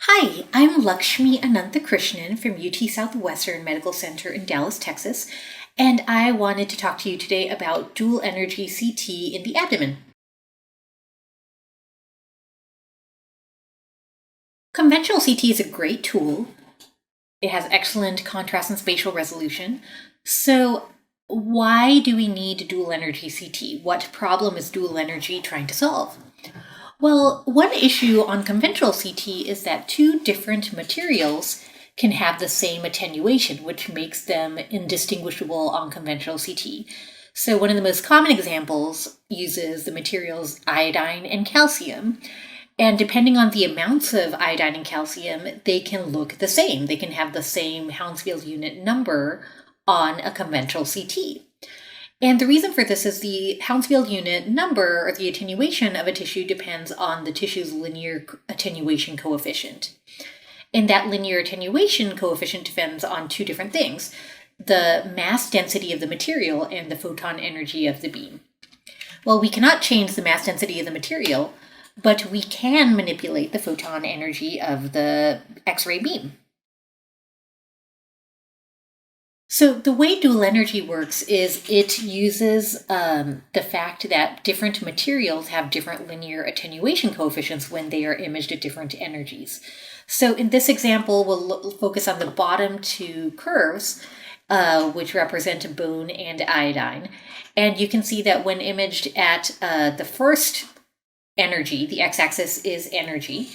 Hi, I'm Lakshmi Ananthakrishnan from UT Southwestern Medical Center in Dallas, Texas, and I wanted to talk to you today about dual energy CT in the abdomen. Conventional CT is a great tool. It has excellent contrast and spatial resolution. So, why do we need dual energy CT? What problem is dual energy trying to solve? Well, one issue on conventional CT is that two different materials can have the same attenuation, which makes them indistinguishable on conventional CT. So one of the most common examples uses the materials iodine and calcium. And depending on the amounts of iodine and calcium, they can look the same. They can have the same Hounsfield unit number on a conventional CT. And the reason for this is the Hounsfield unit number, or the attenuation of a tissue, depends on the tissue's linear attenuation coefficient. And that linear attenuation coefficient depends on two different things: the mass density of the material and the photon energy of the beam. Well, we cannot change the mass density of the material, but we can manipulate the photon energy of the X-ray beam. So the way dual energy works is it uses the fact that different materials have different linear attenuation coefficients when they are imaged at different energies. So in this example, we'll focus on the bottom two curves, which represent bone and iodine. And you can see that when imaged at the first energy, the x-axis is energy.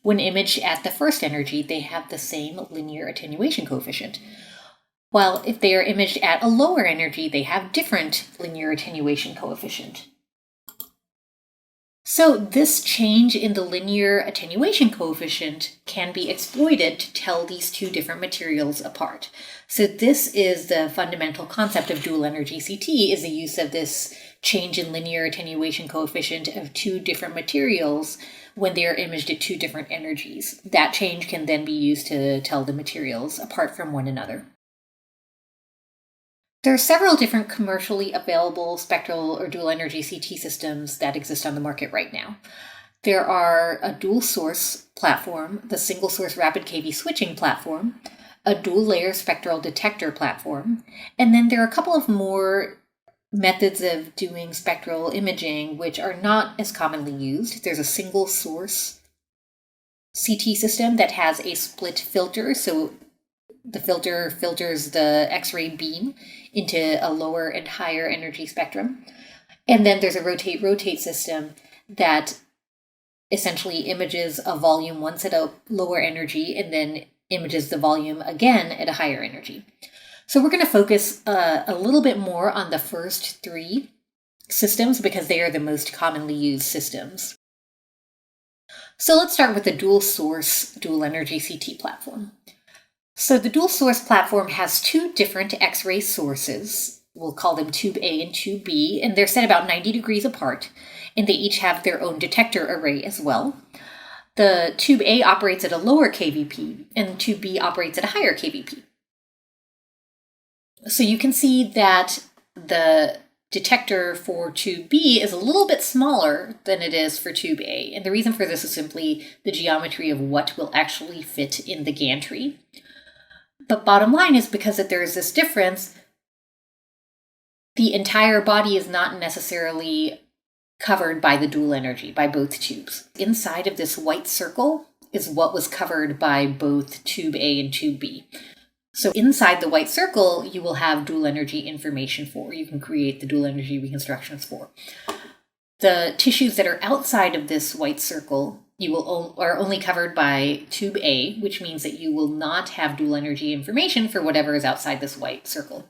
When imaged at the first energy, they have the same linear attenuation coefficient. While if they are imaged at a lower energy, they have different linear attenuation coefficient. So this change in the linear attenuation coefficient can be exploited to tell these two different materials apart. So this is the fundamental concept of dual energy CT, is the use of this change in linear attenuation coefficient of two different materials when they are imaged at two different energies. That change can then be used to tell the materials apart from one another. There are several different commercially available spectral or dual energy CT systems that exist on the market right now. There are a dual source platform, the single source rapid KV switching platform, a dual layer spectral detector platform, and then there are a couple of more methods of doing spectral imaging which are not as commonly used. There's a single source CT system that has a split filter, so the filter filters the X-ray beam into a lower and higher energy spectrum. And then there's a rotate-rotate system that essentially images a volume once at a lower energy and then images the volume again at a higher energy. So we're going to focus a little bit more on the first three systems because they are the most commonly used systems. So let's start with the dual source dual energy CT platform. So the dual source platform has two different X-ray sources. We'll call them tube A and tube B, and they're set about 90 degrees apart, and they each have their own detector array as well. The tube A operates at a lower kVp, and tube B operates at a higher kVp. So you can see that the detector for tube B is a little bit smaller than it is for tube A, and the reason for this is simply the geometry of what will actually fit in the gantry. But bottom line is because that there is this difference, the entire body is not necessarily covered by the dual energy, by both tubes. Inside of this white circle is what was covered by both tube A and tube B. So inside the white circle, you will have dual energy information for. You can create the dual energy reconstructions for. The tissues that are outside of this white circle are only covered by tube A, which means that you will not have dual energy information for whatever is outside this white circle.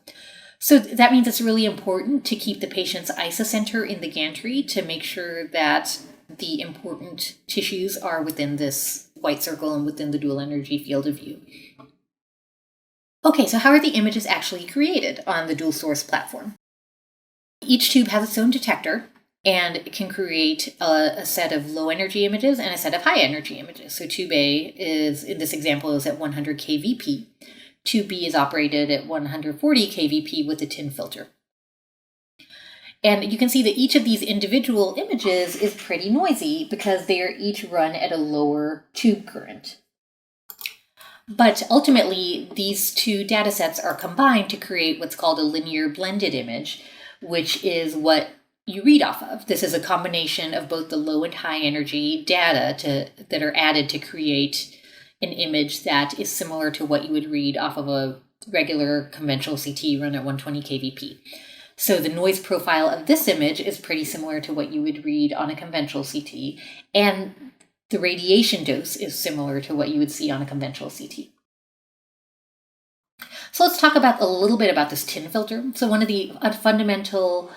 So that means it's really important to keep the patient's isocenter in the gantry to make sure that the important tissues are within this white circle and within the dual energy field of view. Okay, so how are the images actually created on the dual source platform? Each tube has its own detector, and it can create a set of low energy images and a set of high energy images. So tube A is, in this example, is at 100 kVp. Tube B is operated at 140 kVp with a tin filter. And you can see that each of these individual images is pretty noisy because they are each run at a lower tube current. But ultimately, these two data sets are combined to create what's called a linear blended image, which is what you read off of. This is a combination of both the low and high energy data that are added to create an image that is similar to what you would read off of a regular conventional CT run at 120 kVp. So the noise profile of this image is pretty similar to what you would read on a conventional CT, and the radiation dose is similar to what you would see on a conventional CT. So let's talk about a little bit about this tin filter. So one of the fundamental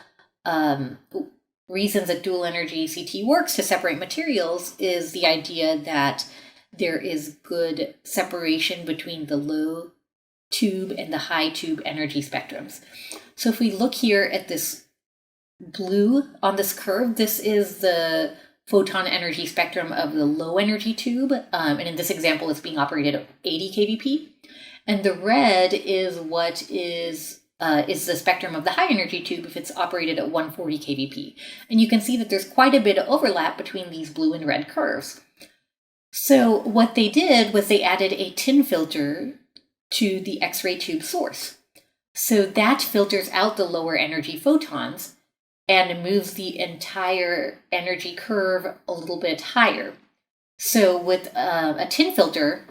reasons that dual energy CT works to separate materials is the idea that there is good separation between the low tube and the high tube energy spectrums. So if we look here at this blue on this curve, this is the photon energy spectrum of the low energy tube. And in this example, it's being operated at 80 kVp. And the red is what is the spectrum of the high energy tube if it's operated at 140 kVp. And you can see that there's quite a bit of overlap between these blue and red curves. So what they did was they added a tin filter to the X-ray tube source. So that filters out the lower energy photons and moves the entire energy curve a little bit higher. So with a tin filter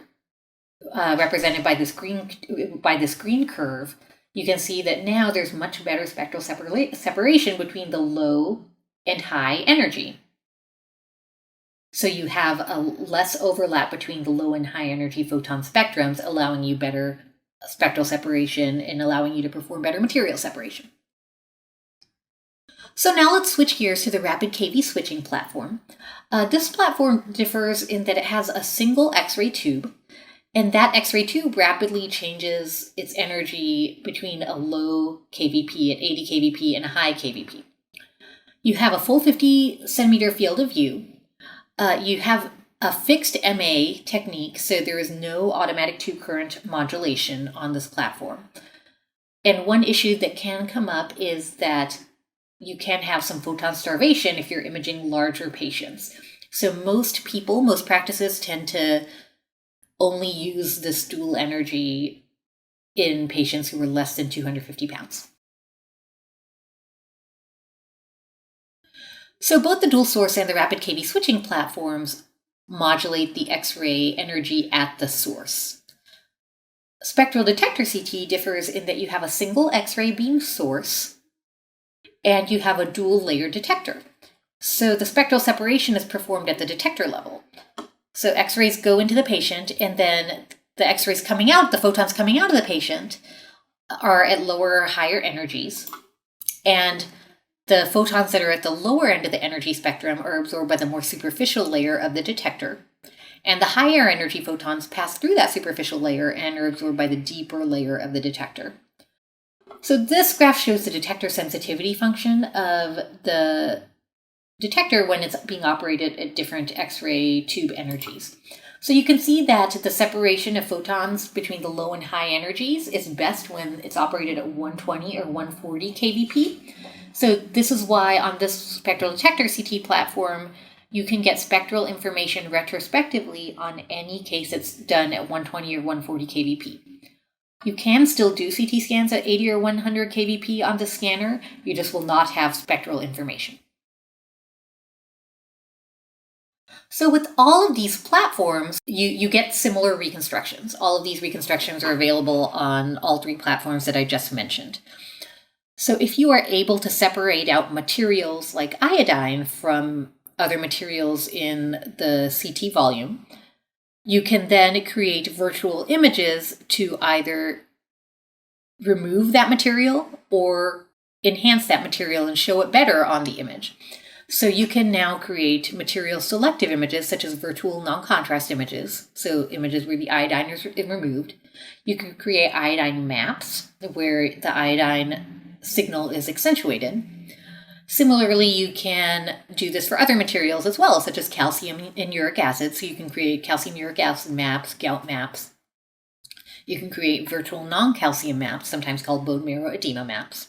represented by this green curve, you can see that now there's much better spectral separation between the low and high energy. So you have a less overlap between the low and high energy photon spectrums, allowing you better spectral separation and allowing you to perform better material separation. So now let's switch gears to the rapid KV switching platform. This platform differs in that it has a single X-ray tube, and that X-ray tube rapidly changes its energy between a low kVp at 80 kVp and a high kVp. You have a full 50 centimeter field of view. You have a fixed MA technique, so there is no automatic tube current modulation on this platform. And one issue that can come up is that you can have some photon starvation if you're imaging larger patients. So most practices tend to only use this dual energy in patients who are less than 250 pounds. So both the dual source and the rapid KV switching platforms modulate the X-ray energy at the source. Spectral Detector CT differs in that you have a single X-ray beam source and you have a dual layer detector. So the spectral separation is performed at the detector level. So X-rays go into the patient, and then the X-rays coming out, the photons coming out of the patient, are at lower or higher energies. And the photons that are at the lower end of the energy spectrum are absorbed by the more superficial layer of the detector. And the higher energy photons pass through that superficial layer and are absorbed by the deeper layer of the detector. So this graph shows the detector sensitivity function of the detector when it's being operated at different X-ray tube energies. So you can see that the separation of photons between the low and high energies is best when it's operated at 120 or 140 kVp. So this is why on this spectral detector CT platform, you can get spectral information retrospectively on any case that's done at 120 or 140 kVp. You can still do CT scans at 80 or 100 kVp on the scanner, you just will not have spectral information. So with all of these platforms, you get similar reconstructions. All of these reconstructions are available on all three platforms that I just mentioned. So if you are able to separate out materials like iodine from other materials in the CT volume, you can then create virtual images to either remove that material or enhance that material and show it better on the image. So you can now create material selective images, such as virtual non-contrast images, so images where the iodine is removed. You can create iodine maps, where the iodine signal is accentuated. Similarly, you can do this for other materials as well, such as calcium and uric acid. So you can create calcium uric acid maps, gout maps. You can create virtual non-calcium maps, sometimes called bone marrow edema maps.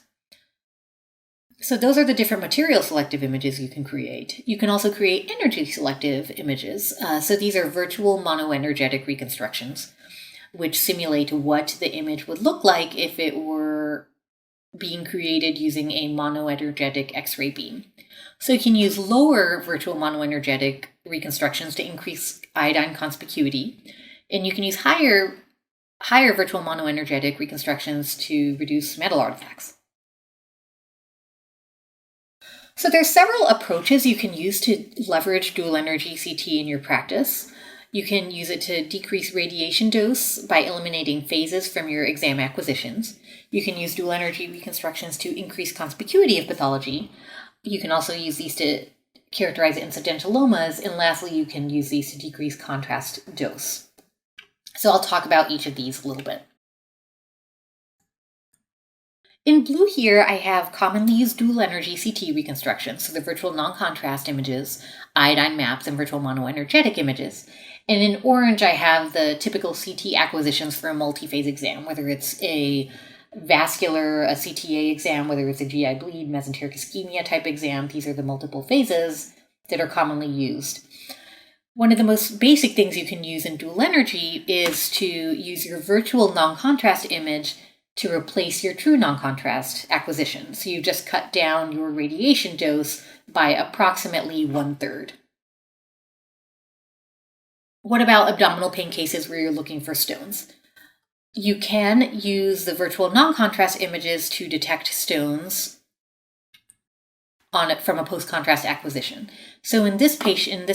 So those are the different material selective images you can create. You can also create energy selective images. So these are virtual monoenergetic reconstructions. which simulate what the image would look like if it were being created using a monoenergetic X-ray beam. So you can use lower virtual monoenergetic reconstructions to increase iodine conspicuity, and you can use higher virtual monoenergetic reconstructions to reduce metal artifacts. So there's several approaches you can use to leverage dual energy CT in your practice. You can use it to decrease radiation dose by eliminating phases from your exam acquisitions. You can use dual energy reconstructions to increase conspicuity of pathology. You can also use these to characterize incidentalomas. And lastly, you can use these to decrease contrast dose. So I'll talk about each of these a little bit. In blue here, I have commonly used dual energy CT reconstructions, so the virtual non-contrast images, iodine maps, and virtual monoenergetic images. And in orange, I have the typical CT acquisitions for a multi-phase exam, whether it's a vascular, a CTA exam, whether it's a GI bleed, mesenteric ischemia type exam. These are the multiple phases that are commonly used. One of the most basic things you can use in dual energy is to use your virtual non-contrast image to replace your true non-contrast acquisition. So you just cut down your radiation dose by approximately 1/3. What about abdominal pain cases where you're looking for stones? You can use the virtual non-contrast images to detect stones from a post-contrast acquisition. So in this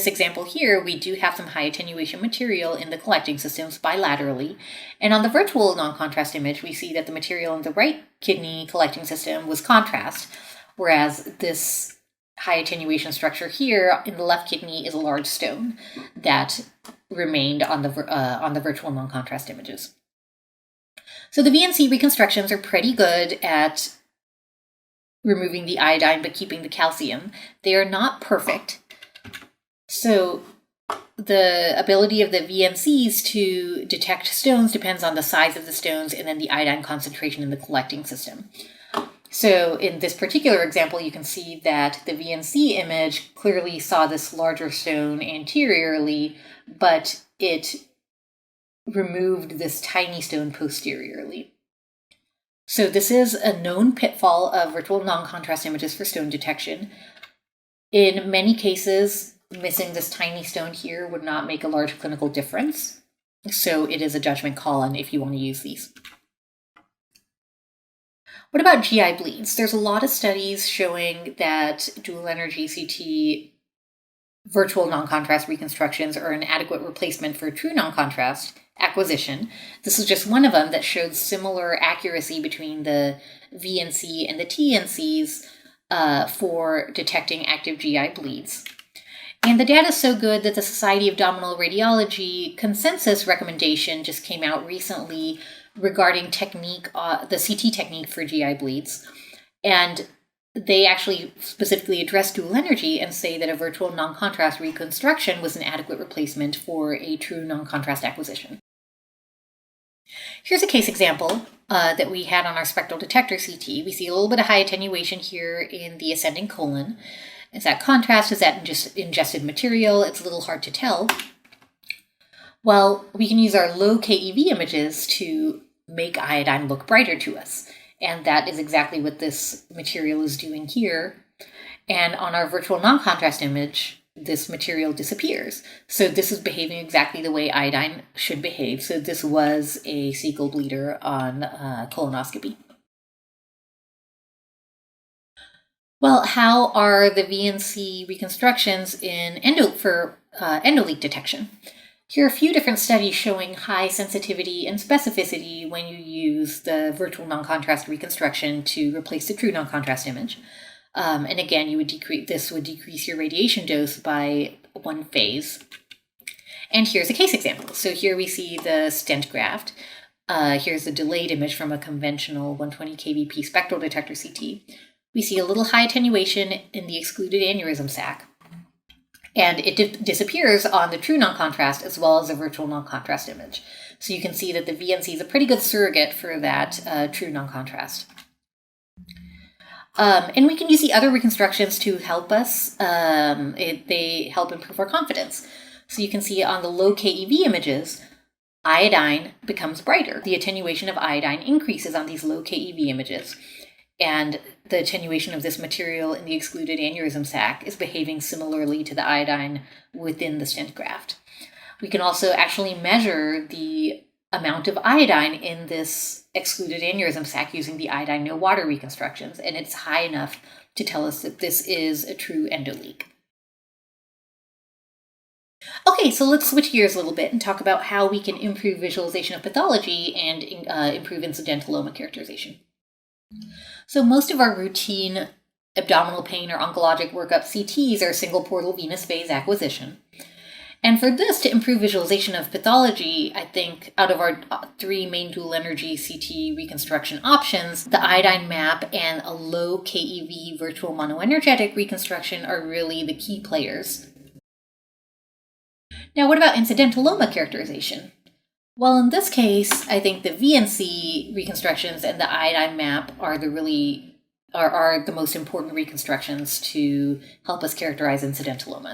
example here, we do have some high attenuation material in the collecting systems bilaterally. And on the virtual non-contrast image, we see that the material in the right kidney collecting system was contrast, whereas this high attenuation structure here in the left kidney is a large stone that remained on the virtual non-contrast images. So the VNC reconstructions are pretty good at removing the iodine but keeping the calcium. They are not perfect. So the ability of the VNCs to detect stones depends on the size of the stones and then the iodine concentration in the collecting system. So in this particular example, you can see that the VNC image clearly saw this larger stone anteriorly, but it removed this tiny stone posteriorly. So this is a known pitfall of virtual non-contrast images for stone detection. In many cases, missing this tiny stone here would not make a large clinical difference. So it is a judgment call on if you want to use these. What about GI bleeds? There's a lot of studies showing that dual energy CT virtual non-contrast reconstructions are an adequate replacement for true non-contrast acquisition. This is just one of them that showed similar accuracy between the VNC and the TNCs for detecting active GI bleeds. And the data is so good that the Society of Abdominal Radiology consensus recommendation just came out recently regarding technique, the CT technique for GI bleeds. And they actually specifically address dual energy and say that a virtual non-contrast reconstruction was an adequate replacement for a true non-contrast acquisition. Here's a case example that we had on our Spectral Detector CT. We see a little bit of high attenuation here in the ascending colon. Is that contrast? Is that just ingested material? It's a little hard to tell. Well, we can use our low KEV images to make iodine look brighter to us. And that is exactly what this material is doing here. And on our virtual non-contrast image, this material disappears. So this is behaving exactly the way iodine should behave. So this was a cecal bleeder on colonoscopy. Well, how are the VNC reconstructions in endoleak detection? Here are a few different studies showing high sensitivity and specificity when you use the virtual non-contrast reconstruction to replace the true non-contrast image. And again, this would decrease your radiation dose by 1 phase. And here's a case example. So here we see the stent graft. Here's the delayed image from a conventional 120 kVp spectral detector CT. We see a little high attenuation in the excluded aneurysm sac. And it disappears on the true non-contrast as well as the virtual non-contrast image. So you can see that the VNC is a pretty good surrogate for that true non-contrast. And we can use the other reconstructions to help us. They help improve our confidence. So you can see on the low KEV images, iodine becomes brighter. The attenuation of iodine increases on these low KEV images. And the attenuation of this material in the excluded aneurysm sac is behaving similarly to the iodine within the stent graft. We can also actually measure the amount of iodine in this excluded aneurysm sac using the iodine no water reconstructions, and it's high enough to tell us that this is a true endoleak. Okay, so let's switch gears a little bit and talk about how we can improve visualization of pathology and improve incidentaloma characterization. So most of our routine abdominal pain or oncologic workup CTs are single portal venous phase acquisition. And for this to improve visualization of pathology, I think out of our 3 main dual energy CT reconstruction options, the iodine map and a low KEV virtual monoenergetic reconstruction are really the key players. Now, what about incidentaloma characterization? Well, in this case, I think the VNC reconstructions and the iodine map are the most important reconstructions to help us characterize incidentaloma.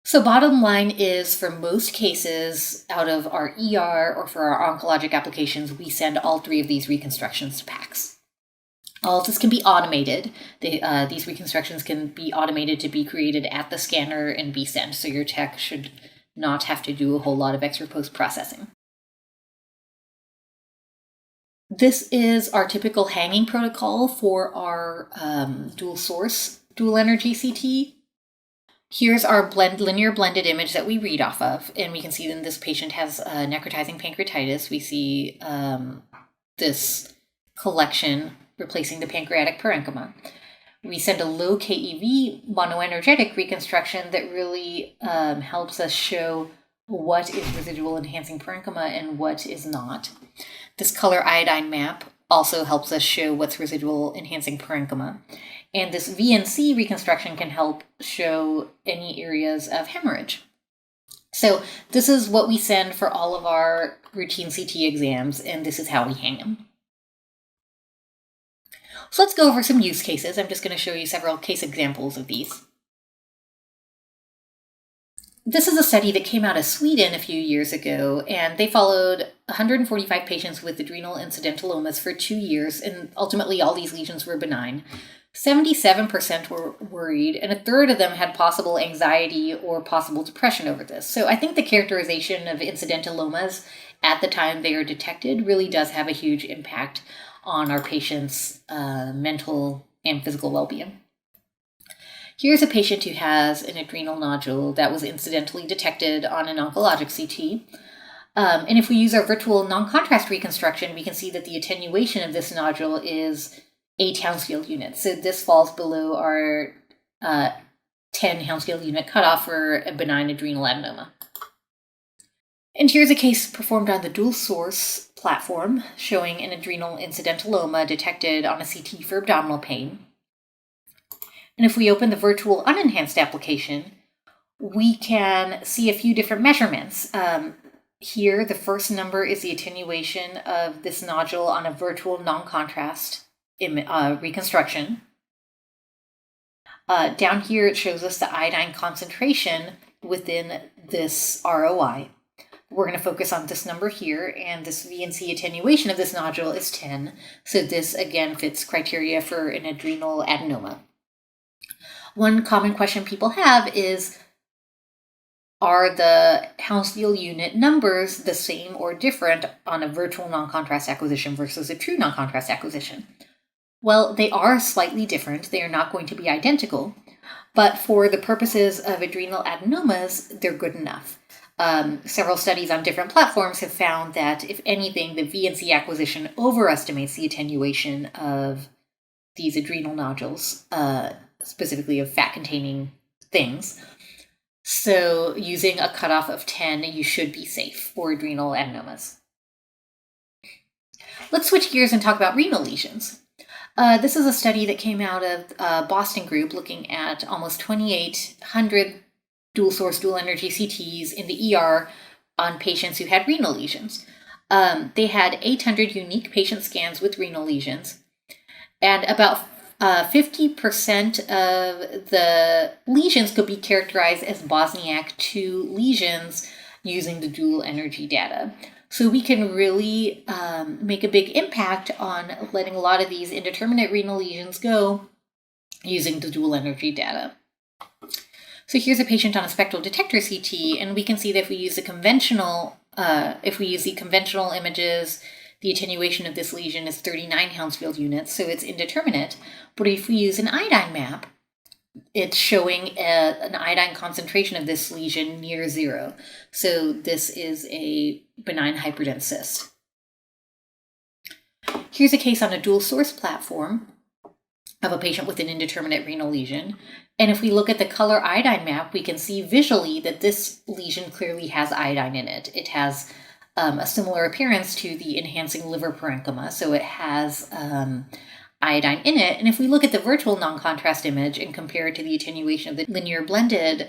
So bottom line is, for most cases out of our ER or for our oncologic applications, we send all 3 of these reconstructions to PACS. All of this can be automated. These reconstructions can be automated to be created at the scanner and be sent, so your tech should not have to do a whole lot of extra post-processing. This is our typical hanging protocol for our dual source dual energy CT. Here's our linear blended image that we read off of, and we can see that this patient has necrotizing pancreatitis. We see this collection replacing the pancreatic parenchyma. We send a low KEV monoenergetic reconstruction that really helps us show what is residual enhancing parenchyma and what is not. This color iodine map also helps us show what's residual enhancing parenchyma. And this VNC reconstruction can help show any areas of hemorrhage. So this is what we send for all of our routine CT exams, and this is how we hang them. So let's go over some use cases. I'm just going to show you several case examples of these. This is a study that came out of Sweden a few years ago, and they followed 145 patients with adrenal incidentalomas for 2 years, and ultimately all these lesions were benign. 77% were worried, and a third of them had possible anxiety or possible depression over this. So I think the characterization of incidentalomas at the time they are detected really does have a huge impact on our patients' mental and physical well-being. Here's a patient who has an adrenal nodule that was incidentally detected on an oncologic CT. And if we use our virtual non-contrast reconstruction, we can see that the attenuation of this nodule is 8 Hounsfield units. So this falls below our 10 Hounsfield unit cutoff for a benign adrenal adenoma. And here's a case performed on the dual source platform showing an adrenal incidentaloma detected on a CT for abdominal pain. And if we open the virtual unenhanced application, we can see a few different measurements. Here, the first number is the attenuation of this nodule on a virtual non-contrast reconstruction. Down here, it shows us the iodine concentration within this ROI. We're going to focus on this number here, and this VNC attenuation of this nodule is 10. So this, again, fits criteria for an adrenal adenoma. One common question people have is, are the Hounsfield unit numbers the same or different on a virtual non-contrast acquisition versus a true non-contrast acquisition? Well, they are slightly different. They are not going to be identical, but for the purposes of adrenal adenomas, they're good enough. Several studies on different platforms have found that, if anything, the VNC acquisition overestimates the attenuation of these adrenal nodules, specifically of fat-containing things. So using a cutoff of 10, you should be safe for adrenal adenomas. Let's switch gears and talk about renal lesions. This is a study that came out of Boston group looking at almost 2,800 dual-source, dual-energy CTs in the ER on patients who had renal lesions. They had 800 unique patient scans with renal lesions, and about 50% of the lesions could be characterized as Bosniak II lesions using the dual energy data. So we can really make a big impact on letting a lot of these indeterminate renal lesions go using the dual energy data. So here's a patient on a spectral detector CT, and we can see that if we use the conventional images, the attenuation of this lesion is 39 Hounsfield units, so it's indeterminate. But if we use an iodine map, it's showing an iodine concentration of this lesion near 0. So this is a benign hyperdense cyst. Here's a case on a dual source platform of a patient with an indeterminate renal lesion. And if we look at the color iodine map, we can see visually that this lesion clearly has iodine in it. It has a similar appearance to the enhancing liver parenchyma, so it has iodine in it. And if we look at the virtual non-contrast image and compare it to the attenuation of the linear blended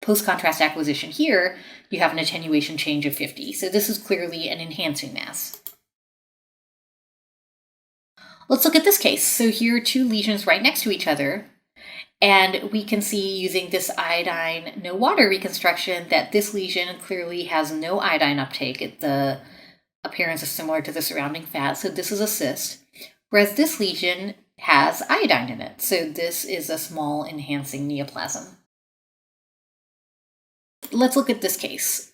post-contrast acquisition here, you have an attenuation change of 50. So this is clearly an enhancing mass. Let's look at this case. So here are two lesions right next to each other. And we can see using this iodine no water reconstruction that this lesion clearly has no iodine uptake. The appearance is similar to the surrounding fat, so this is a cyst. Whereas this lesion has iodine in it, so this is a small enhancing neoplasm. Let's look at this case.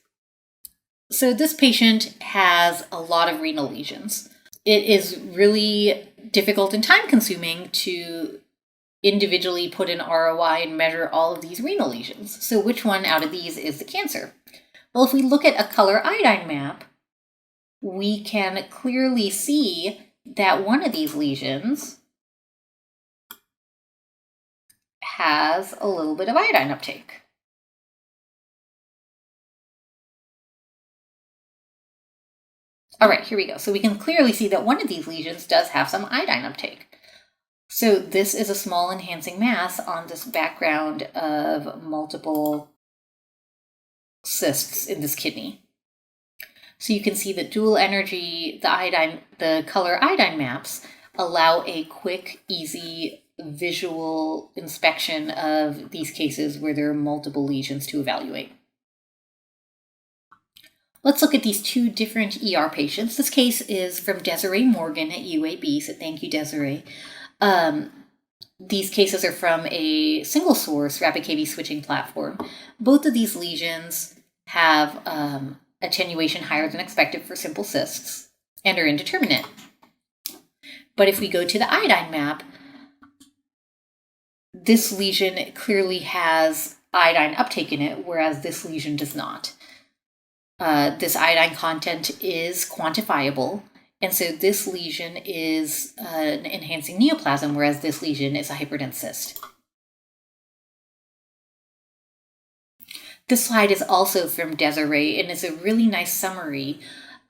So this patient has a lot of renal lesions. It is really difficult and time-consuming to individually put in ROI and measure all of these renal lesions. So which one out of these is the cancer? Well, if we look at a color iodine map, we can clearly see that one of these lesions has a little bit of iodine uptake. All right, here we go. So we can clearly see that one of these lesions does have some iodine uptake. So this is a small enhancing mass on this background of multiple cysts in this kidney. So you can see that dual energy, the color iodine maps allow a quick, easy visual inspection of these cases where there are multiple lesions to evaluate. Let's look at these two different ER patients. This case is from Desiree Morgan at UAB, so thank you, Desiree. These cases are from a single source rapid KV switching platform. Both of these lesions have attenuation higher than expected for simple cysts and are indeterminate. But if we go to the iodine map, this lesion clearly has iodine uptake in it, whereas this lesion does not. This iodine content is quantifiable. And so this lesion is an enhancing neoplasm, whereas this lesion is a hyperdense cyst. This slide is also from Desiree and is a really nice summary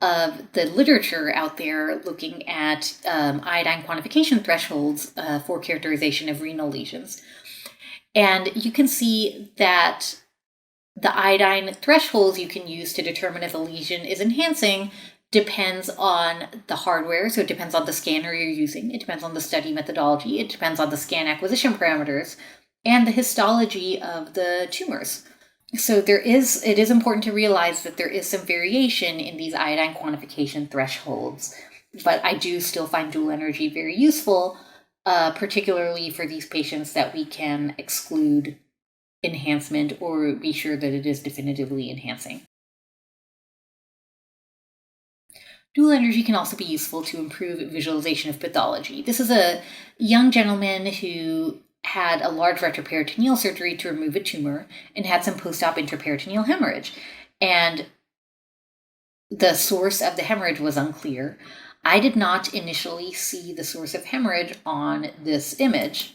of the literature out there looking at iodine quantification thresholds for characterization of renal lesions. And you can see that the iodine thresholds you can use to determine if a lesion is enhancing depends on the hardware, so it depends on the scanner you're using, it depends on the study methodology, it depends on the scan acquisition parameters, and the histology of the tumors. So it is important to realize that there is some variation in these iodine quantification thresholds, but I do still find dual energy very useful, particularly for these patients that we can exclude enhancement or be sure that it is definitively enhancing. Dual energy can also be useful to improve visualization of pathology. This is a young gentleman who had a large retroperitoneal surgery to remove a tumor and had some post-op intraperitoneal hemorrhage. And the source of the hemorrhage was unclear. I did not initially see the source of hemorrhage on this image.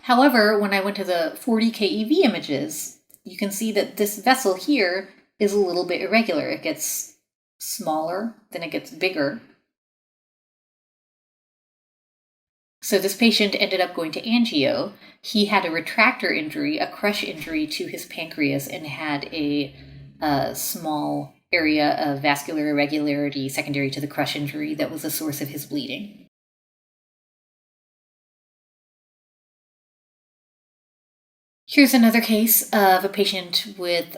However, when I went to the 40 keV images, you can see that this vessel here is a little bit irregular. It gets smaller, then it gets bigger. So this patient ended up going to angio. He had a retractor injury, a crush injury to his pancreas, and had a small area of vascular irregularity secondary to the crush injury that was the source of his bleeding. Here's another case of a patient with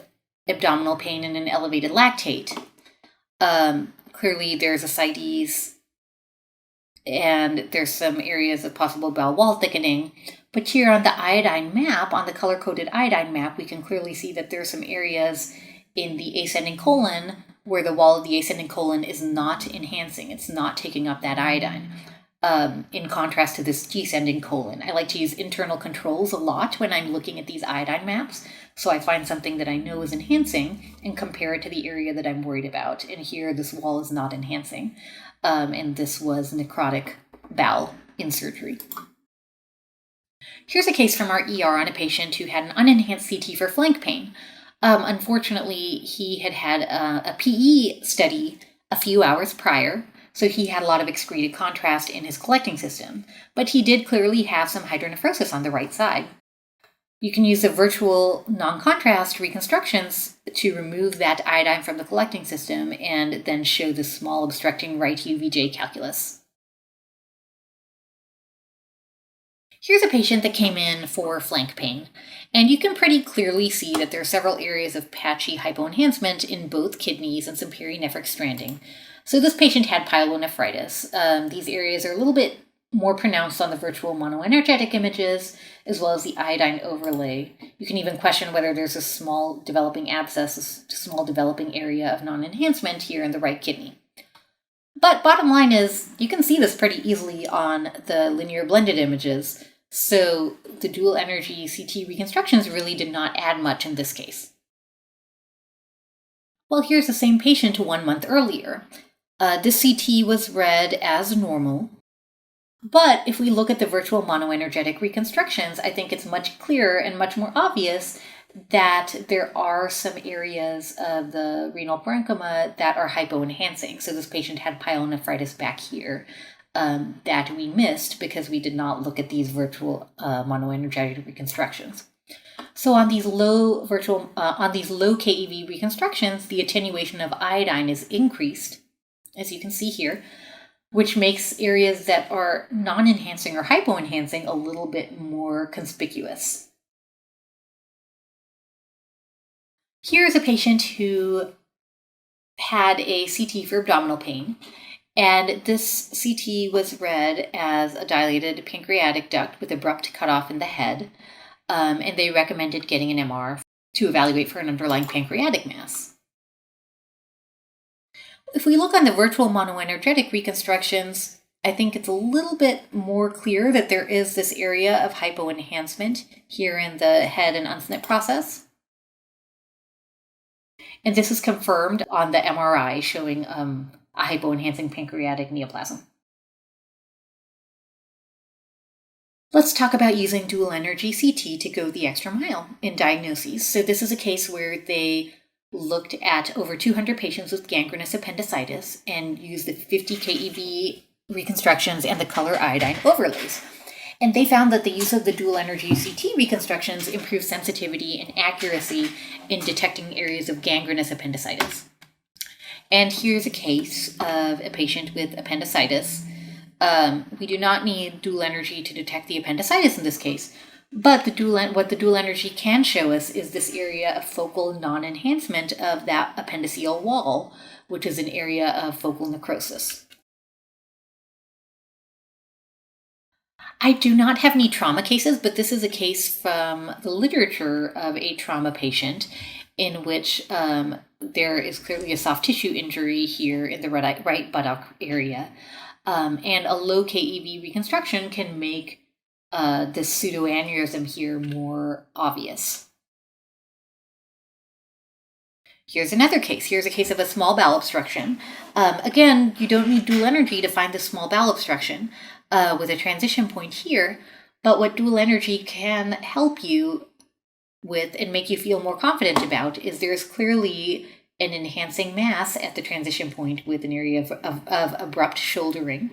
abdominal pain and an elevated lactate. Clearly there's ascites and there's some areas of possible bowel wall thickening. But here on the iodine map, on the color-coded iodine map, we can clearly see that there are some areas in the ascending colon where the wall of the ascending colon is not enhancing. It's not taking up that iodine. In contrast to this descending colon. I like to use internal controls a lot when I'm looking at these iodine maps. So I find something that I know is enhancing and compare it to the area that I'm worried about. And here, this wall is not enhancing. And this was necrotic bowel in surgery. Here's a case from our ER on a patient who had an unenhanced CT for flank pain. Unfortunately, he had had a PE study a few hours prior, so he had a lot of excreted contrast in his collecting system, but he did clearly have some hydronephrosis on the right side. You can use the virtual non-contrast reconstructions to remove that iodine from the collecting system and then show the small obstructing right UVJ calculus. Here's a patient that came in for flank pain, and you can pretty clearly see that there are several areas of patchy hypoenhancement in both kidneys and some perinephric stranding. So this patient had pyelonephritis. These areas are a little bit more pronounced on the virtual monoenergetic images, as well as the iodine overlay. You can even question whether there's a small developing abscess, a small developing area of non-enhancement here in the right kidney. But bottom line is, you can see this pretty easily on the linear blended images. So the dual energy CT reconstructions really did not add much in this case. Well, here's the same patient 1 month earlier. This CT was read as normal. But if we look at the virtual monoenergetic reconstructions, I think it's much clearer and much more obvious that there are some areas of the renal parenchyma that are hypoenhancing. So this patient had pyelonephritis back here that we missed because we did not look at these virtual monoenergetic reconstructions. So on these low KEV reconstructions, the attenuation of iodine is increased, as you can see here, which makes areas that are non-enhancing or hypoenhancing a little bit more conspicuous. Here's a patient who had a CT for abdominal pain, and this CT was read as a dilated pancreatic duct with abrupt cutoff in the head, and they recommended getting an MR to evaluate for an underlying pancreatic mass. If we look on the virtual monoenergetic reconstructions, I think it's a little bit more clear that there is this area of hypoenhancement here in the head and unsnip process. And this is confirmed on the MRI showing a hypoenhancing pancreatic neoplasm. Let's talk about using dual energy CT to go the extra mile in diagnoses. So this is a case where they looked at over 200 patients with gangrenous appendicitis and used the 50 keV reconstructions and the color iodine overlays. And they found that the use of the dual energy CT reconstructions improved sensitivity and accuracy in detecting areas of gangrenous appendicitis. And here's a case of a patient with appendicitis. We do not need dual energy to detect the appendicitis in this case, but what the dual energy can show us is this area of focal non-enhancement of that appendiceal wall, which is an area of focal necrosis. I do not have any trauma cases, but this is a case from the literature of a trauma patient in which there is clearly a soft tissue injury here in the right buttock area. And a low KEV reconstruction can make this pseudoaneurysm here more obvious. Here's another case. Here's a case of a small bowel obstruction. Again, you don't need dual energy to find this small bowel obstruction with a transition point here, but what dual energy can help you with and make you feel more confident about is there's clearly an enhancing mass at the transition point with an area of abrupt shouldering.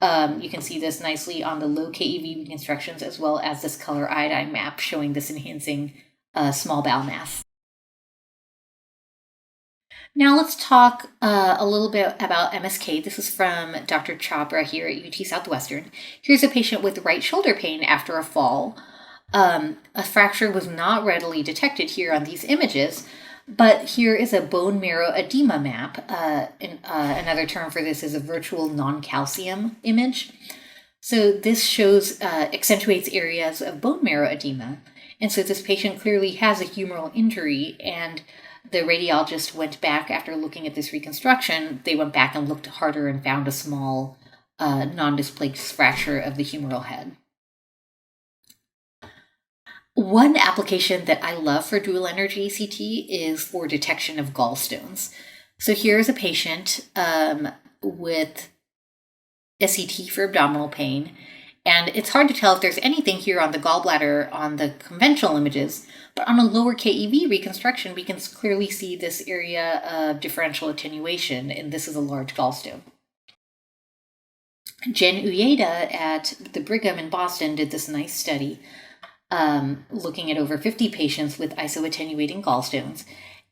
You can see this nicely on the low KEV reconstructions as well as this color iodine map showing this enhancing small bowel mass. Now let's talk a little bit about MSK. This is from Dr. Chhabra here at UT Southwestern. Here's a patient with right shoulder pain after a fall. A fracture was not readily detected here on these images, But here is a bone marrow edema map. Another term for this is a virtual non-calcium image. So this shows, accentuates areas of bone marrow edema. And so this patient clearly has a humeral injury, and the radiologist went back after looking at this reconstruction. They went back and looked harder and found a small non-displaced fracture of the humeral head. One application that I love for dual energy CT is for detection of gallstones. So here's a patient with a CT for abdominal pain, and it's hard to tell if there's anything here on the gallbladder on the conventional images, but on a lower KEV reconstruction, we can clearly see this area of differential attenuation, and this is a large gallstone. Jen Uyeda at the Brigham in Boston did this nice study looking at over 50 patients with isoattenuating gallstones.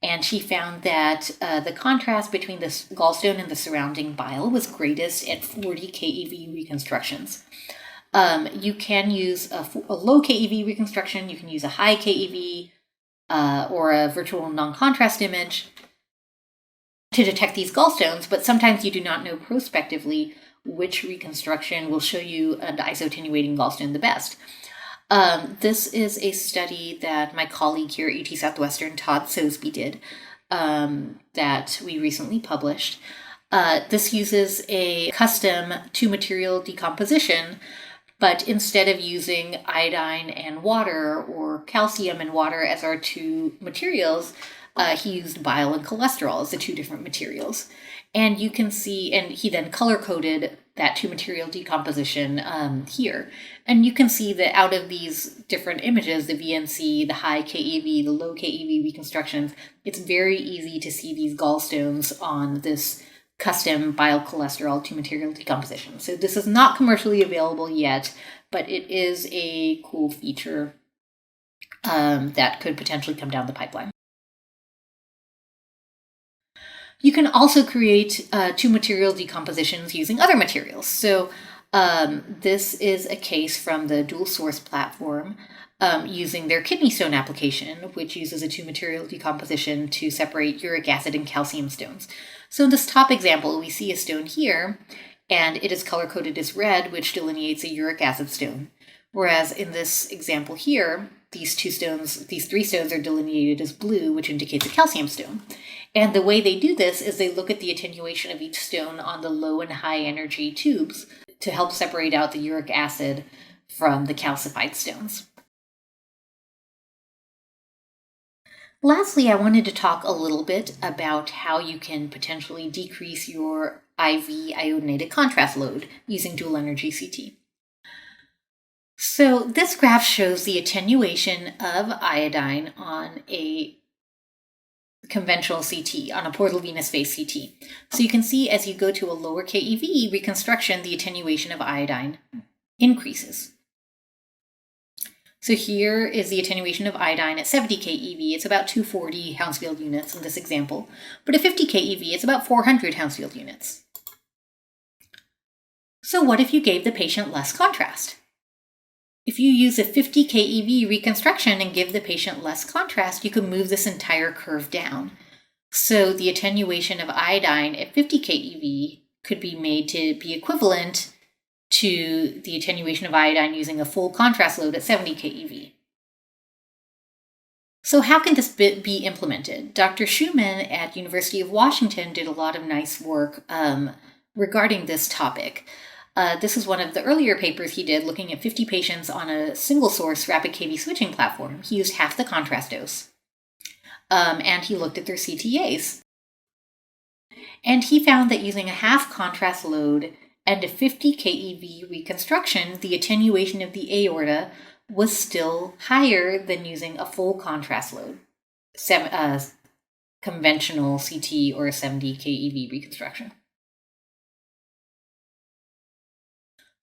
And she found that the contrast between the gallstone and the surrounding bile was greatest at 40 KEV reconstructions. You can use a low KEV reconstruction, you can use a high KEV or a virtual non-contrast image to detect these gallstones, but sometimes you do not know prospectively which reconstruction will show you an isoattenuating gallstone the best. This is a study that my colleague here at UT Southwestern, Todd Sosby, did that we recently published. This uses a custom two-material decomposition, but instead of using iodine and water or calcium and water as our two materials, he used bile and cholesterol as the two different materials. And you can see, and he then color-coded that two-material decomposition here. And you can see that out of these different images, the VNC, the high KEV, the low KEV reconstructions, it's very easy to see these gallstones on this custom bile-cholesterol two-material decomposition. So this is not commercially available yet, but it is a cool feature that could potentially come down the pipeline. You can also create two-material decompositions using other materials. So this is a case from the dual source platform using their kidney stone application, which uses a two-material decomposition to separate uric acid and calcium stones. So in this top example, we see a stone here, and it is color-coded as red, which delineates a uric acid stone. Whereas in this example here, these three stones are delineated as blue, which indicates a calcium stone. And the way they do this is they look at the attenuation of each stone on the low and high energy tubes to help separate out the uric acid from the calcified stones. Lastly, I wanted to talk a little bit about how you can potentially decrease your IV iodinated contrast load using dual energy CT. So this graph shows the attenuation of iodine on a conventional CT, on a portal venous face CT. So you can see as you go to a lower KEV reconstruction, the attenuation of iodine increases. So here is the attenuation of iodine at 70 keV. It's about 240 Hounsfield units in this example. But at 50 keV, it's about 400 Hounsfield units. So what if you gave the patient less contrast? If you use a 50 keV reconstruction and give the patient less contrast, you can move this entire curve down. So the attenuation of iodine at 50 keV could be made to be equivalent to the attenuation of iodine using a full contrast load at 70 keV. So how can this be implemented? Dr. Schumann at University of Washington did a lot of nice work regarding this topic. This is one of the earlier papers he did looking at 50 patients on a single source rapid KV switching platform. He used half the contrast dose. And he looked at their CTAs. And he found that using a half contrast load and a 50 keV reconstruction, the attenuation of the aorta was still higher than using a full contrast load, conventional CT or a 70 keV reconstruction.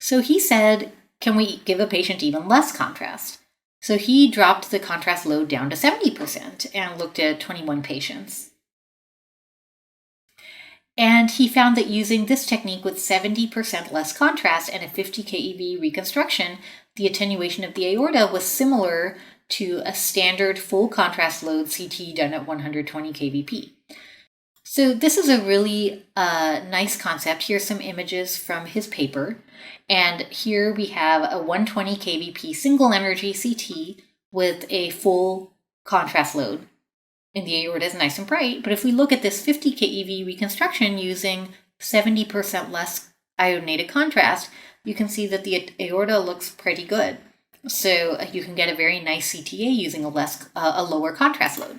So he said, can we give a patient even less contrast? So he dropped the contrast load down to 70% and looked at 21 patients. And he found that using this technique with 70% less contrast and a 50 keV reconstruction, the attenuation of the aorta was similar to a standard full contrast load CT done at 120 kVp. So this is a really nice concept. Here's some images from his paper. And here we have a 120 kVp single energy CT with a full contrast load. And the aorta is nice and bright. But if we look at this 50 keV reconstruction using 70% less iodinated contrast, you can see that the aorta looks pretty good. So you can get a very nice CTA using a lower contrast load.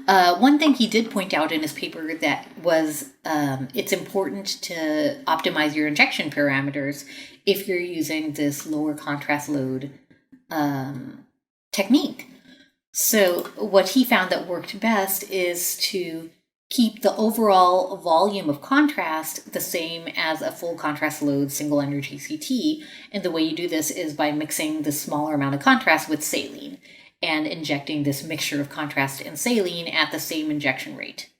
One thing he did point out in his paper that was it's important to optimize your injection parameters if you're using this lower contrast load technique. So what he found that worked best is to keep the overall volume of contrast the same as a full contrast load single energy CT. And the way you do this is by mixing the smaller amount of contrast with saline and injecting this mixture of contrast and saline at the same injection rate.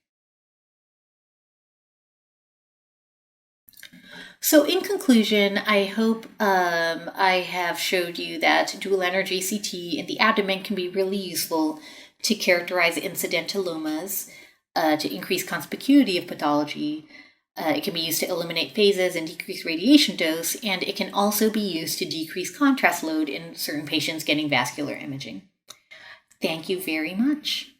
So in conclusion, I hope I have showed you that dual energy CT in the abdomen can be really useful to characterize incidentalomas, to increase conspicuity of pathology. It can be used to eliminate phases and decrease radiation dose, and it can also be used to decrease contrast load in certain patients getting vascular imaging. Thank you very much.